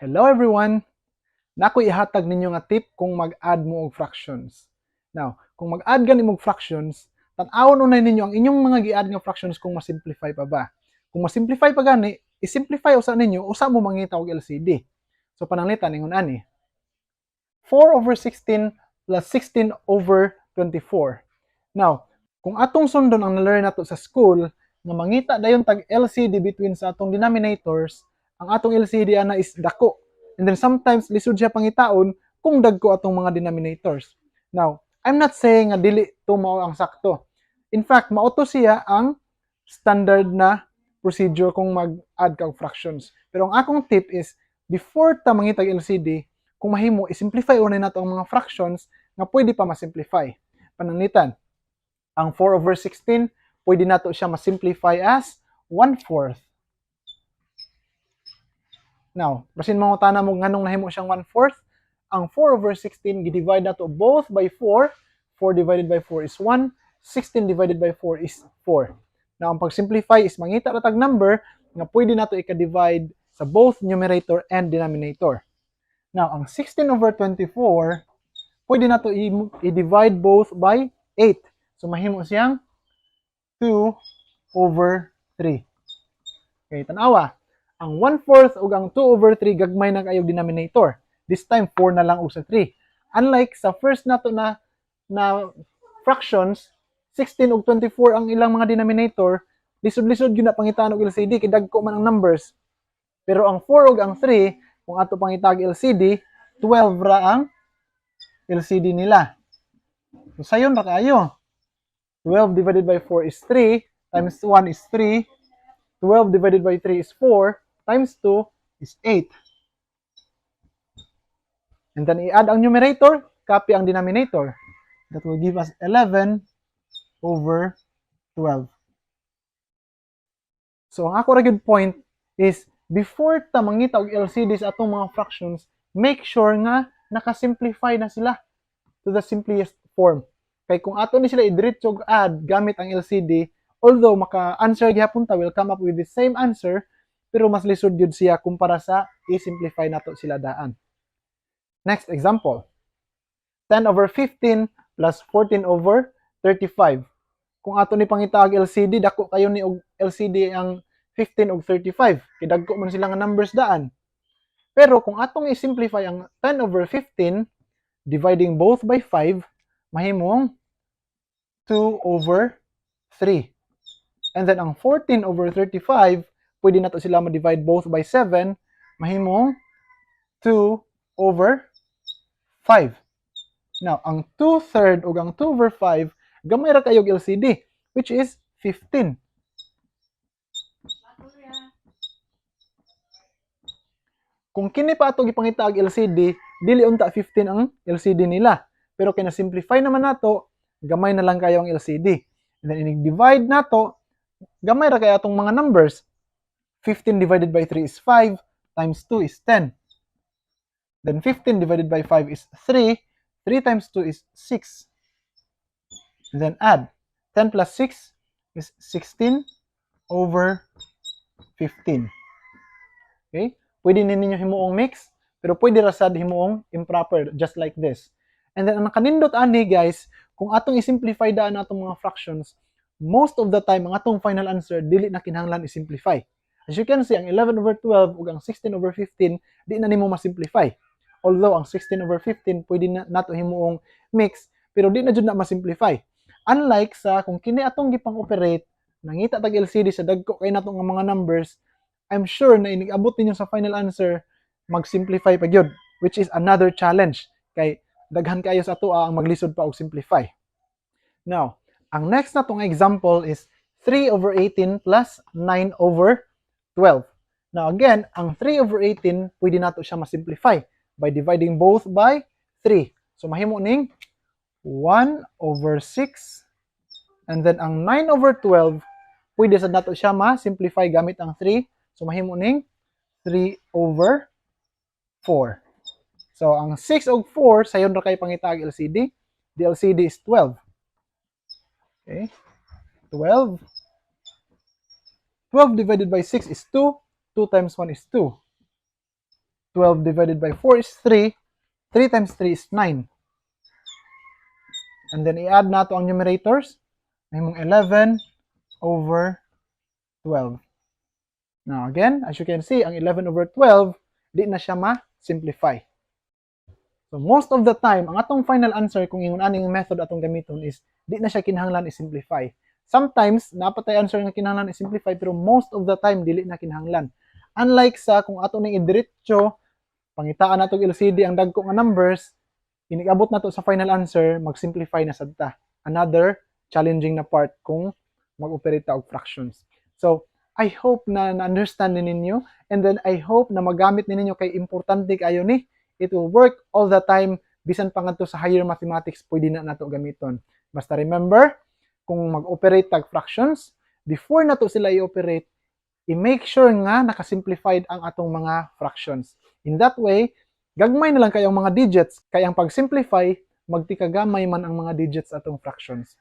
Hello everyone! Nako ihatag ninyo nga tip kung mag-add mo og fractions. Now, kung mag-add gani mo og fractions, tan-awon unay ninyo ang inyong mga gi-add nga fractions kung ma-simplify pa ba. Kung ma-simplify pa gani, i-simplify usa ninyo, usa mo mangita og LCD. So pananglitan ingon ani. 4 over 16 plus 16 over 24. Now, kung atong sundon ang na-learn nato sa school, nga mangita dayon tag LCD between sa atong denominators, ang atong LCD ana is dako. And then sometimes lisod siya pangitaon kung dagko atong mga denominators. Now, I'm not saying nga dili to mao ang sakto. In fact, mao to siya ang standard na procedure kung mag-add ka og fractions. Pero ang akong tip is before ta mangita og LCD, kung mahimo i-simplify unay nato ang mga fractions nga pwede pa ma-simplify. Pananglitan, ang 4 over 16 pwede nato siya ma-simplify as 1/4. Now, basin mangutana mo nganong nahimo siyang 1/4, ang 4 over 16 gi-divide nato both by 4. 4 divided by 4 is 1. 16 divided by 4 is 4. Now, ang pag-simplify is mangita ra tag number nga pwede nato i-divide sa both numerator and denominator. Now, ang 16 over 24 pwede nato i-divide both by 8. So mahimo siyang 2 over 3. Okay, tanawa. Ang 1/4 ug ang 2 over 3 gagmay na kayong denominator. This time 4 na lang og sa 3. Unlike sa first nato na fractions, 16 ug 24 ang ilang mga denominator, lisod-lisod gyud na pangitaan og LCD kay dagko man ang numbers. Pero ang 4 ug ang 3, kung ato pangitag LCD, 12 ra ang LCD nila. So sayon ra kayo. 12 divided by 4 is 3, times 1 is 3, 12 divided by 3 is 4, times 2 is 8. And then i-add ang numerator, copy ang denominator. That will give us 11 over 12. So ang ako ra gyud point is, before ta mangita og LCD sa atong mga fractions, make sure nga naka-simplify na sila to the simplest form. Kay kung ato ni sila i-diretso add gamit ang LCD, although maka-answer gyapon ta, will come up with the same answer, pero mas lisod gyud siya kumpara sa i-simplify nato sila daan. Next example. 10 over 15 plus 14 over 35. Kung ato ni pangitag LCD, dako kayo ni og LCD ang 15 ug 35. Kay dagko man sila nga numbers daan. Pero kung atong i-simplify ang 10 over 15, dividing both by 5, mahimong 2 over 3. And then ang 14 over 35, pwede nato sila ma-divide both by 7, mahimong 2 over 5. Now, ang 2/3 ug ang 2 over 5, gamay ra kayog LCD, which is 15. Kung kini pa ato gipangita og LCD, dili unta 15 ang LCD nila. Pero kay na-simplify naman nato, gamay na lang kayo ang LCD. And then i-divide nato, gamay ra kay atong mga numbers. 15 divided by 3 is 5, times 2 is 10. Then 15 divided by 5 is 3, 3 times 2 is 6. And then add, 10 plus 6 is 16 over 15. Okay? Pwede ninyo himuong mix, pero pwede ra sad himuong improper, just like this. And then ang nakanindot ani guys, kung atong i-simplify daan atong mga fractions, most of the time ang atong final answer dili na kinahanglan i-simplify. As you can see, ang 11 over 12 ug ang 16 over 15 di na nimo ma-simplify. Although ang 16 over 15 pwede na nato himuong mix, pero di na jud na ma-simplify. Unlike sa kung kini atong gipang-operate, nangita tag LCD sa dagko kay natong mga numbers, I'm sure na inig-abot ninyo sa final answer, mag-simplify pa gyud, which is another challenge. Kay daghan kayo sa atoa ang maglisod pa og simplify. Now, ang next na tong example is 3 over 18 plus 9 over 12. Now again, ang 3 over 18, pwede nato siya ma-simplify by dividing both by 3. So mahimo ning 1 over 6, and then ang 9 over 12, pwede sad nato siya ma-simplify gamit ang 3. So mahimo ning 3 over 4. So ang 6 ug 4 sayon ra kay pangitag LCD. The LCD is 12. Okay? 12. 12 divided by 6 is 2. 2 times 1 is 2. 12 divided by 4 is 3. 3 times 3 is 9. And then i-add na to ang numerators. May mong 11 over 12. Now again, as you can see, ang 11 over 12, di na siya ma-simplify. So most of the time, ang atong final answer kung ingon aning method atong gamiton is di na siya kinahanglan i-simplify. Sometimes, napatay answer nga kinahanglan i-simplify, pero most of the time, dili na kinahanglan. Unlike sa kung ato ning idiretso, pangitaan natong LCD ang dagko nga numbers, inig-abot na to sa final answer, mag-simplify na sad ta. Another challenging na part kung mag-operate ta og fractions. So, I hope na na-understand ninyo, and then I hope na magamit ninyo kay importante kayo ni. It will work all the time, bisan pa ngadto sa higher mathematics, pwede na nato gamiton. Basta remember, kung mag-operate tag fractions, before nato sila i-operate, i-make sure nga nakasimplified ang atong mga fractions. In that way, gagmay na lang kayong mga digits, kaya ang pag-simplify, magtikagamay man ang mga digits atong fractions.